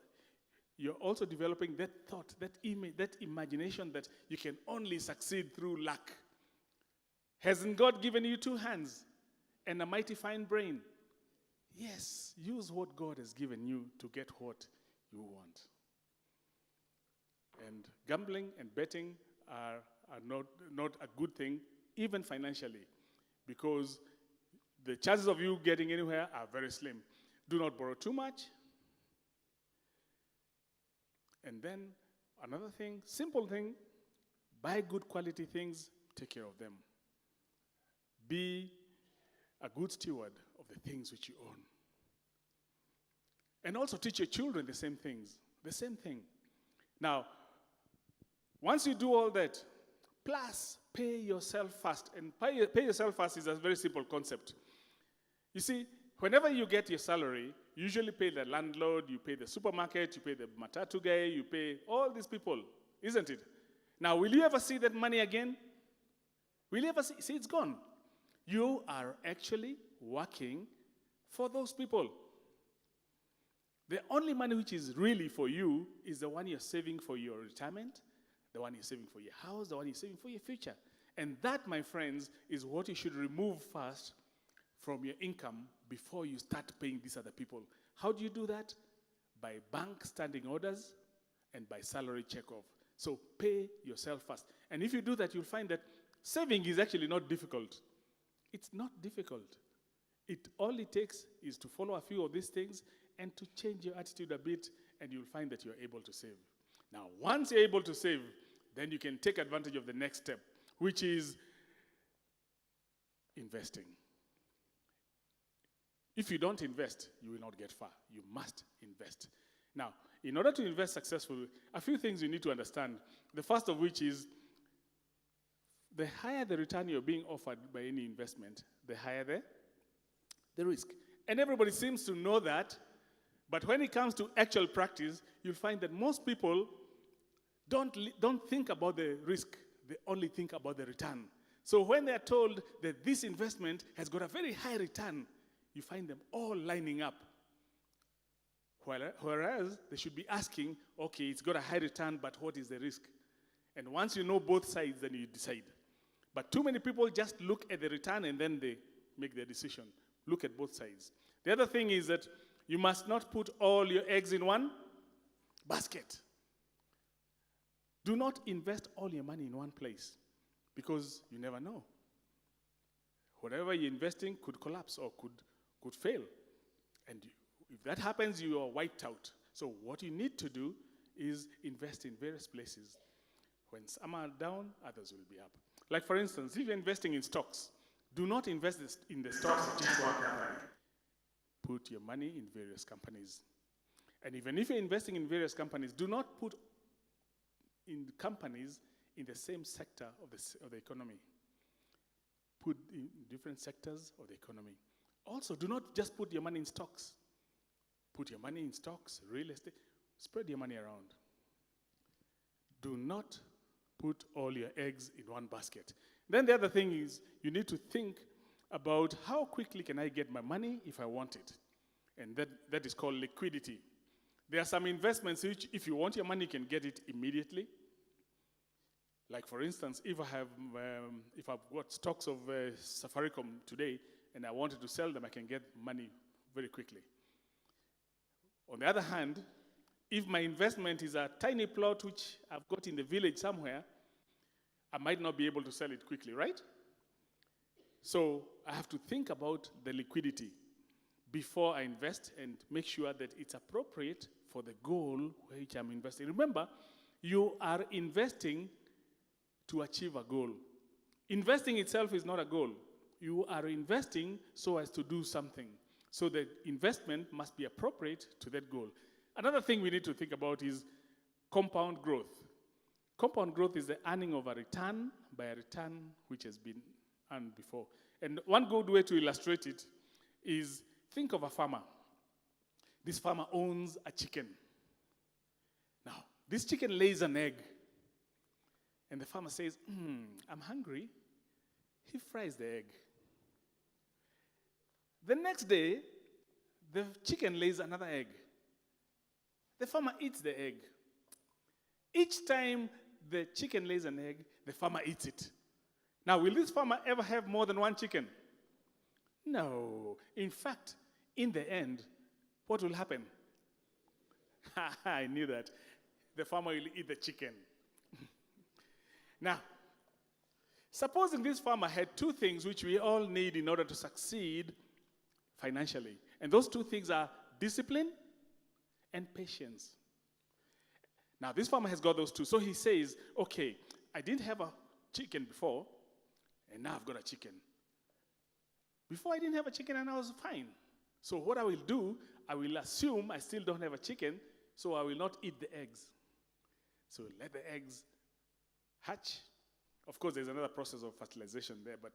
You're also developing that thought, that image, that imagination that you can only succeed through luck. Hasn't God given you 2 hands and a mighty fine brain? Yes, use what God has given you to get what you want. And gambling and betting are not a good thing, even financially, because the chances of you getting anywhere are very slim. Do not borrow too much. And then another thing, simple thing, buy good quality things, take care of them. Be a good steward of the things which you own. And also teach your children the same things, the same thing. Now, once you do all that, plus pay yourself first. And pay yourself first is a very simple concept. You see, whenever you get your salary, you usually pay the landlord, you pay the supermarket, you pay the matatu guy, you pay all these people, isn't it? Now, will you ever see that money again? Will you ever see it's gone? You are actually working for those people. The only money which is really for you is the one you're saving for your retirement, the one you're saving for your house, the one you're saving for your future. And that, my friends, is what you should remove first from your income before you start paying these other people. How do you do that? By bank standing orders and by salary checkoff. So pay yourself first. And if you do that, you'll find that saving is actually not difficult. It's not difficult. All it takes is to follow a few of these things and to change your attitude a bit, and you'll find that you're able to save. Now, once you're able to save, then you can take advantage of the next step, which is investing. If you don't invest, you will not get far. You must invest. Now, in order to invest successfully, a few things you need to understand. The first of which is, the higher the return you're being offered by any investment, the higher the risk. And everybody seems to know that, but when it comes to actual practice, you'll find that most people don't think about the risk. They only think about the return. So when they're told that this investment has got a very high return, you find them all lining up. Whereas they should be asking, okay, it's got a high return, but what is the risk? And once you know both sides, then you decide. But too many people just look at the return and then they make their decision. Look at both sides. The other thing is that you must not put all your eggs in one basket. Do not invest all your money in one place because you never know. Whatever you're investing could collapse or could fail. And if that happens, you are wiped out. So what you need to do is invest in various places. When some are down, others will be up. Like for instance, if you're investing in stocks, do not invest in the stocks of just one company. Put your money in various companies. And even if you're investing in various companies, do not put in companies in the same sector of the economy. Put in different sectors of the economy. Also, do not just put your money in stocks. Put your money in stocks, real estate. Spread your money around. Do not put all your eggs in one basket. Then the other thing is you need to think about how quickly can I get my money if I want it. And that is called liquidity. There are some investments which if you want your money, you can get it immediately. Like for instance, if I've got stocks of Safaricom today and I wanted to sell them, I can get money very quickly. On the other hand, if my investment is a tiny plot which I've got in the village somewhere, I might not be able to sell it quickly, right? So I have to think about the liquidity before I invest and make sure that it's appropriate for the goal which I'm investing. Remember, you are investing to achieve a goal. Investing itself is not a goal. You are investing so as to do something. So the investment must be appropriate to that goal. Another thing we need to think about is compound growth. Compound growth is the earning of a return by a return which has been earned before. And one good way to illustrate it is think of a farmer. This farmer owns a chicken. Now, this chicken lays an egg. And the farmer says, I'm hungry. He fries the egg. The next day, the chicken lays another egg. The farmer eats the egg. Each time the chicken lays an egg, the farmer eats it. Now, will this farmer ever have more than one chicken? No. In fact, in the end, what will happen? I knew that. The farmer will eat the chicken. Now, supposing this farmer had two things which we all need in order to succeed financially. And those two things are discipline and patience. Now, this farmer has got those two. So he says, okay, I didn't have a chicken before, and now I've got a chicken. Before I didn't have a chicken and I was fine. So what I will do, I will assume I still don't have a chicken, so I will not eat the eggs. So let the eggs hatch. Of course, there's another process of fertilization there, but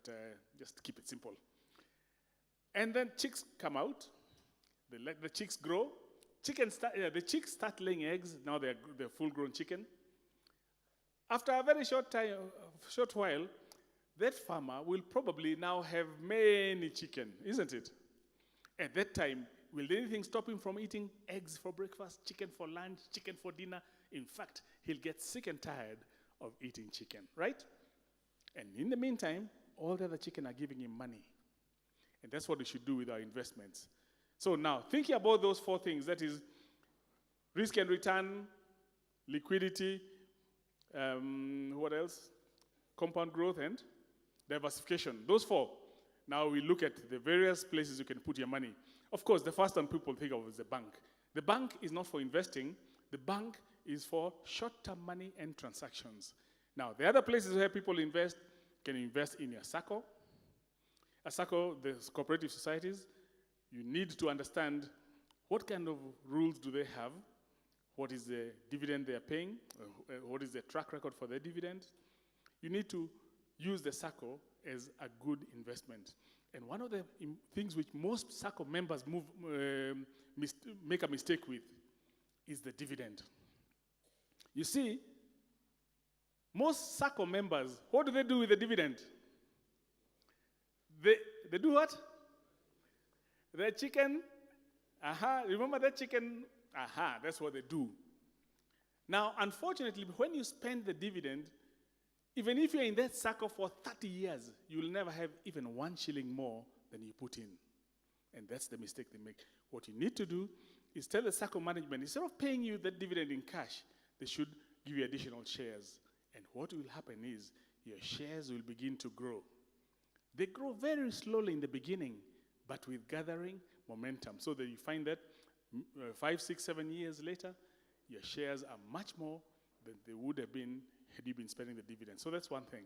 just keep it simple. And then chicks come out. They let the chicks grow. The chicks start laying eggs. Now they're full-grown chicken. After a very short while, that farmer will probably now have many chicken, isn't it? At that time, will anything stop him from eating eggs for breakfast, chicken for lunch, chicken for dinner? In fact, he'll get sick and tired of eating chicken, right? And in the meantime, all the other chicken are giving him money. And that's what we should do with our investments. So now, thinking about those four things, that is risk and return, liquidity, what else? Compound growth and diversification. Those four. Now we look at the various places you can put your money. Of course, the first one people think of is the bank. The bank is not for investing. The bank is for short-term money and transactions. Now, the other places where people invest can invest in your SACCO. A SACCO, the cooperative societies, you need to understand what kind of rules do they have, what is the dividend they are paying, what is the track record for their dividend. You need to use the SACCO as a good investment. And one of the things which most SACCO members make a mistake with is the dividend. You see, most SACCO members, what do they do with the dividend? They do what? The chicken, remember that chicken? That's what they do. Now, unfortunately, when you spend the dividend, Even if you're in that circle for 30 years, you will never have even 1 shilling more than you put in. And that's the mistake they make. What you need to do is tell the circle management, instead of paying you that dividend in cash, they should give you additional shares. And what will happen is your shares will begin to grow. They grow very slowly in the beginning, but with gathering momentum. So that you find that 5, 6, 7 years later, your shares are much more than they would have been had you been spending the dividend. So that's one thing.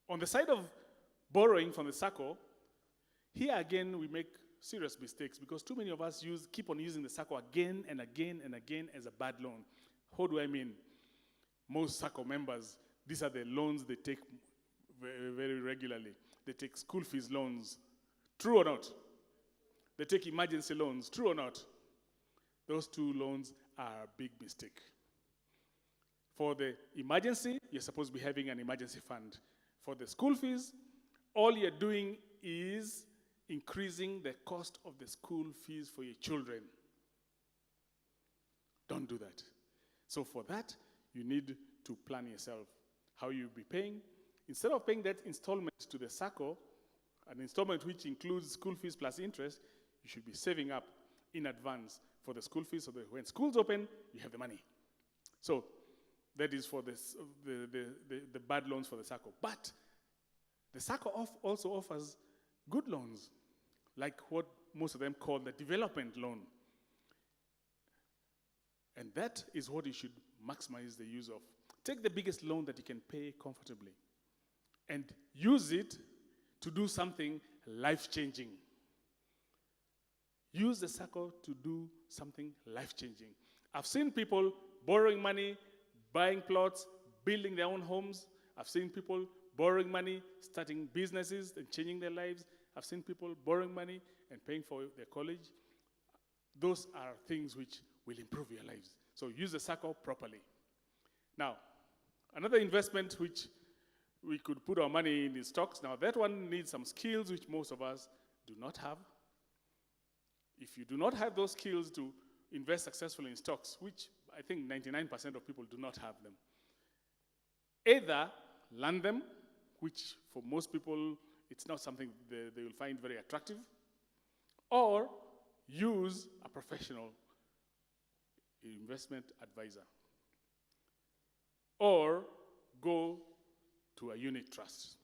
On the side of borrowing from the circle, here again we make serious mistakes because too many of us keep on using the circle again and again and again as a bad loan. What do I mean? Most circle members, these are the loans they take very, very regularly. They take school fees loans. True or not? They take emergency loans. True or not? Those 2 loans are a big mistake. For the emergency, you're supposed to be having an emergency fund. For the school fees, all you're doing is increasing the cost of the school fees for your children. Don't do that. So for that, you need to plan yourself how you'll be paying. Instead of paying that installment to the circle, an installment which includes school fees plus interest, you should be saving up in advance for the school fees so that when schools open, you have the money. So that is for the bad loans for the circle. But the circle also offers good loans, like what most of them call the development loan. And that is what you should maximize the use of. Take the biggest loan that you can pay comfortably and use it to do something life-changing. Use the circle to do something life-changing. I've seen people borrowing money, buying plots, building their own homes. I've seen people borrowing money, starting businesses and changing their lives. I've seen people borrowing money and paying for their college. Those are things which will improve your lives. So use the circle properly. Now, another investment which we could put our money in is stocks. Now, that one needs some skills which most of us do not have. If you do not have those skills to invest successfully in stocks, which I think 99% of people do not have them, either learn them, which for most people it's not something they will find very attractive, or use a professional investment advisor, or go to a unit trust.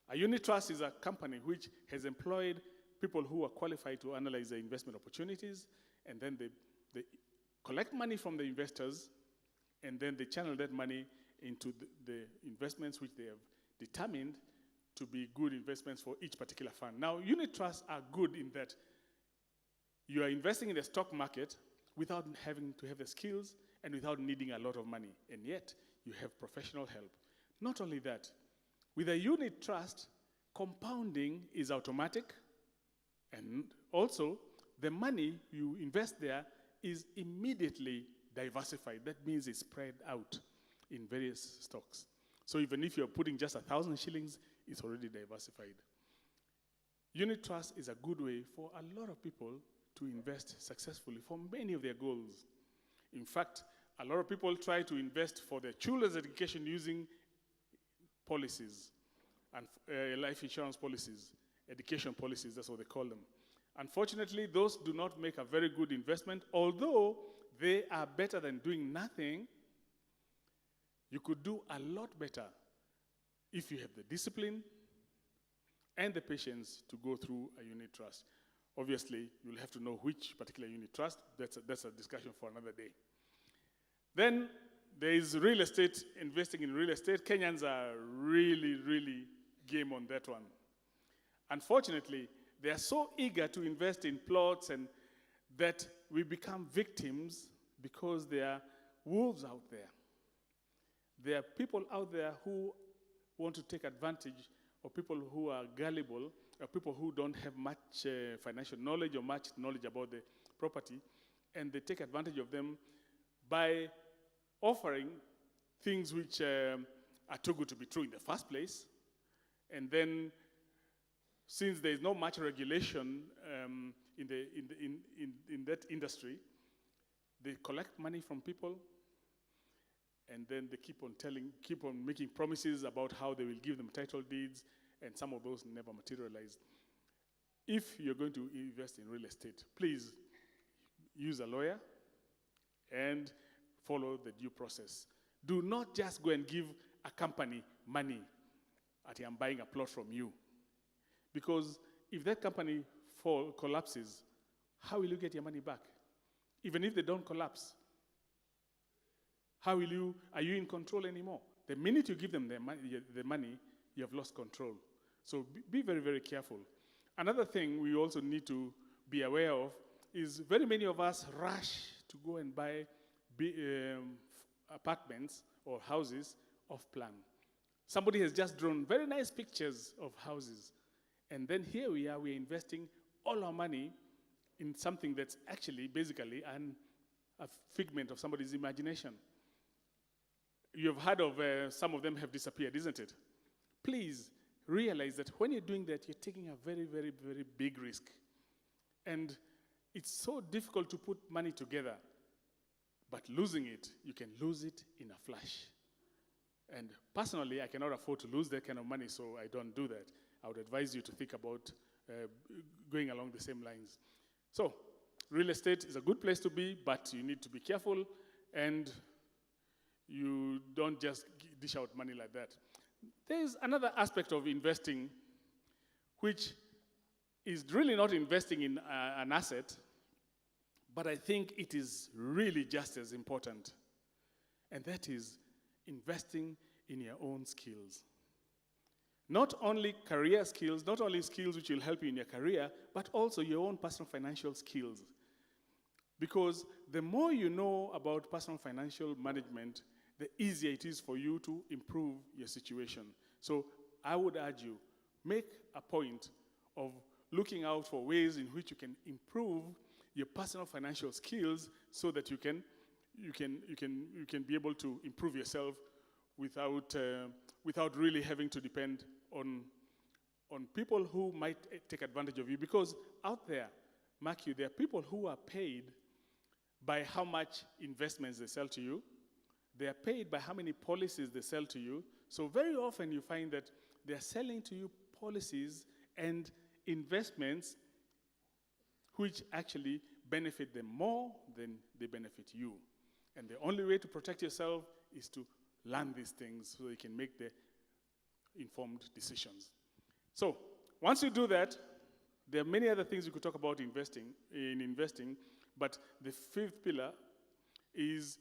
A unit trust is a company which has employed people who are qualified to analyze the investment opportunities, and then they collect money from the investors, and then they channel that money into the investments which they have determined to be good investments for each particular fund. Now, unit trusts are good in that you are investing in the stock market without having to have the skills and without needing a lot of money, and yet you have professional help. Not only that, with a unit trust, compounding is automatic, and also the money you invest there is immediately diversified. That means it's spread out in various stocks. So even if you're putting just 1,000 shillings, it's already diversified. Unit trust is a good way for a lot of people to invest successfully for many of their goals. In fact, a lot of people try to invest for their children's education using policies and life insurance policies, education policies, that's what they call them. Unfortunately, those do not make a very good investment, although they are better than doing nothing. You could do a lot better if you have the discipline and the patience to go through a unit trust. Obviously, you'll have to know which particular unit trust. That's a discussion for another day. Then there is real estate, investing in real estate. Kenyans are really, really game on that one. Unfortunately, they are so eager to invest in plots and that we become victims because there are wolves out there. There are people out there who want to take advantage of people who are gullible, or people who don't have much financial knowledge or much knowledge about the property, and they take advantage of them by offering things which are too good to be true in the first place. And then, since there is not much regulation in that industry, they collect money from people, and then they keep on making promises about how they will give them title deeds, and some of those never materialize. If you're going to invest in real estate, please use a lawyer and follow the due process. Do not just go and give a company money at I'm buying a plot from you. Because if that company collapses, how will you get your money back? Even if they don't collapse, are you in control anymore? The minute you give them the money, you have lost control. So be very, very careful. Another thing we also need to be aware of is very many of us rush to go and buy apartments or houses off plan. Somebody has just drawn very nice pictures of houses. And then here we're investing all our money in something that's actually basically a figment of somebody's imagination. You've heard of some of them have disappeared, isn't it? Please realize that when you're doing that, you're taking a very, very, very big risk. And it's so difficult to put money together. But losing it, you can lose it in a flash. And personally, I cannot afford to lose that kind of money, so I don't do that. I would advise you to think about going along the same lines. So, real estate is a good place to be, but you need to be careful, and you don't just dish out money like that. There's another aspect of investing, which is really not investing in an asset, but I think it is really just as important. And that is investing in your own skills. Not only career skills, not only skills which will help you in your career, but also your own personal financial skills. Because the more you know about personal financial management, the easier it is for you to improve your situation. So I would urge you, make a point of looking out for ways in which you can improve your personal financial skills so that you can be able to improve yourself without really having to depend on people who might take advantage of you. Because out there, mark you, there are people who are paid by how much investments they sell to you. They are paid by how many policies they sell to you. So very often you find that they are selling to you policies and investments which actually benefit them more than they benefit you. And the only way to protect yourself is to learn these things so you can make the informed decisions. So once you do that, there are many other things you could talk about investing, but the fifth pillar is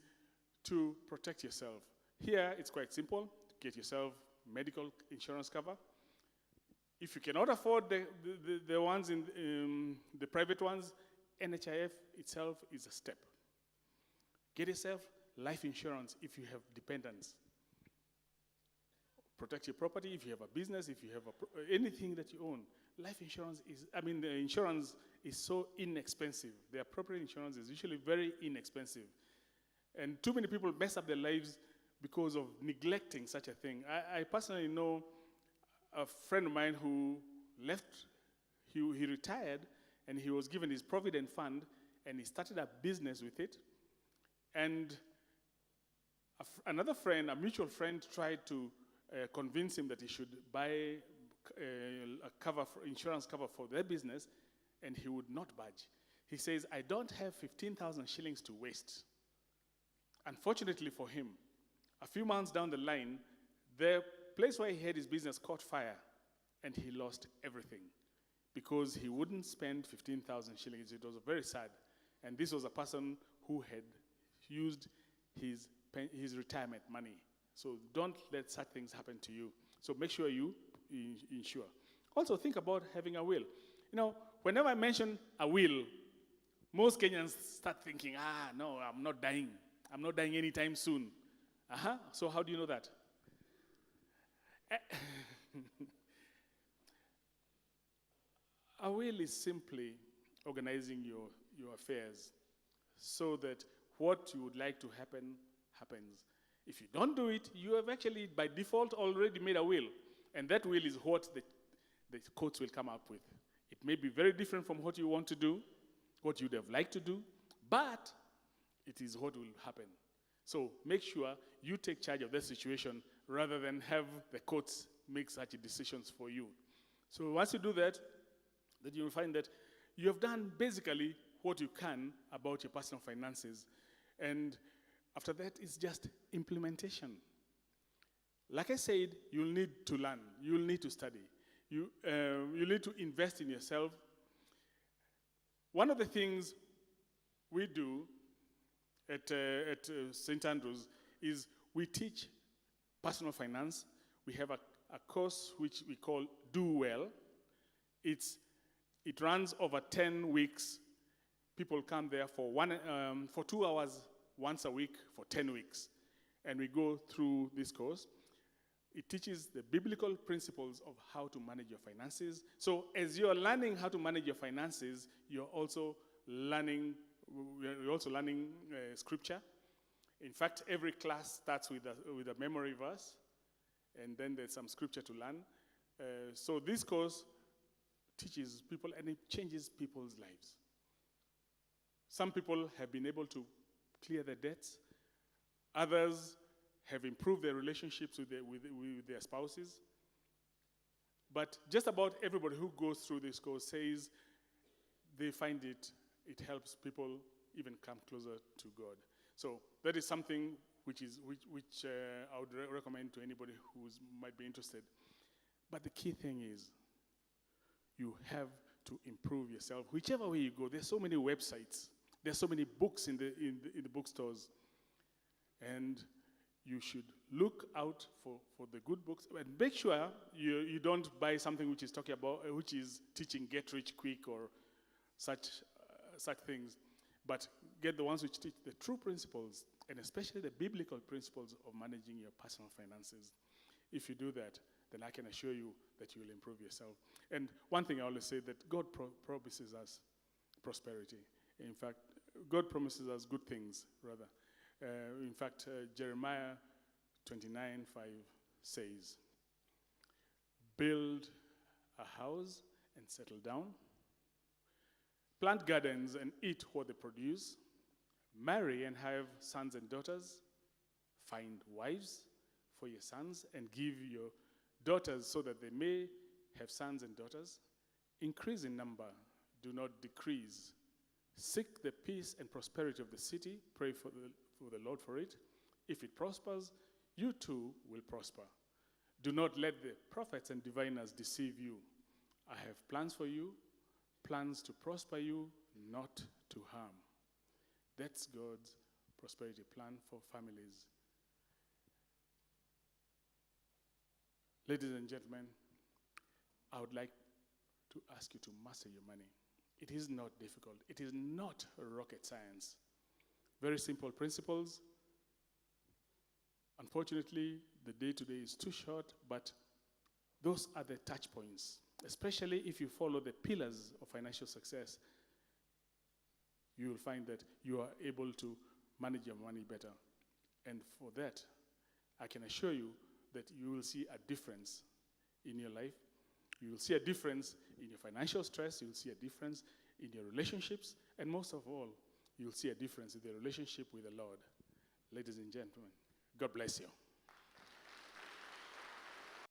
to protect yourself. Here, it's quite simple. Get yourself medical insurance cover. If you cannot afford the ones in the private ones, NHIF itself is a step. Get yourself life insurance if you have dependents. Protect your property if you have a business, if you have anything that you own. Life insurance the insurance is so inexpensive. The appropriate insurance is usually very inexpensive. And too many people mess up their lives because of neglecting such a thing. I personally know a friend of mine who he retired, and he was given his provident fund, and he started a business with it. And another friend, a mutual friend, tried to convince him that he should buy insurance cover for their business, and he would not budge. He says, I don't have 15,000 shillings to waste. Unfortunately for him, a few months down the line, the place where he had his business caught fire, and he lost everything because he wouldn't spend 15,000 shillings. It was very sad. And this was a person who had used his retirement money. So don't let such things happen to you. So make sure you insure. Also, think about having a will. You know, whenever I mention a will, most Kenyans start thinking, no, I'm not dying. I'm not dying anytime soon. So how do you know that? A will is simply organizing your affairs so that what you would like to happen, happens. If you don't do it, you have actually, by default, already made a will. And that will is what the courts will come up with. It may be very different from what you want to do, what you'd have liked to do, but it is what will happen. So make sure you take charge of that situation rather than have the courts make such decisions for you. So once you do that, then you will find that you have done basically what you can about your personal finances. And after that, it's just implementation. Like I said, you'll need to learn. You'll need to study. You need to invest in yourself. One of the things we do at St. Andrews is we teach personal finance. We have a course which we call Do Well. It runs over 10 weeks. People come there for 2 hours once a week for 10 weeks. And we go through this course. It teaches the biblical principles of how to manage your finances. So as you're learning how to manage your finances, you're also learning scripture. In fact, every class starts with a memory verse, and then there's some scripture to learn. So this course teaches people, and it changes people's lives. Some people have been able to clear their debts. Others have improved their relationships with their spouses. But just about everybody who goes through this course says they find it helps people even come closer to God. So that is something which I would recommend to anybody who might be interested. But the key thing is you have to improve yourself. Whichever way you go, there's so many websites. There's so many books in the bookstores. And you should look out for the good books and make sure you don't buy something which is teaching get rich quick or such things, but get the ones which teach the true principles, and especially the biblical principles of managing your personal finances. If you do that, then I can assure you that you will improve yourself. And one thing I always say, that God promises us prosperity. In fact, God promises us good things, rather. In fact, Jeremiah 29:5 says, build a house and settle down, plant gardens and eat what they produce, marry and have sons and daughters, find wives for your sons and give your daughters so that they may have sons and daughters, increase in number, do not decrease, seek the peace and prosperity of the city, pray for the Lord for it. If it prospers, you too will prosper. Do not let the prophets and diviners deceive you. I have plans for you, plans to prosper you, not to harm. That's God's prosperity plan for families. Ladies and gentlemen, I would like to ask you to master your money. It is not difficult. It is not rocket science. Very simple principles. Unfortunately, the day today is too short, but those are the touch points. Especially if you follow the pillars of financial success, you will find that you are able to manage your money better. And for that, I can assure you that you will see a difference in your life. You will see a difference in your financial stress. You will see a difference in your relationships. And most of all, you will see a difference in the relationship with the Lord. Ladies and gentlemen, God bless you.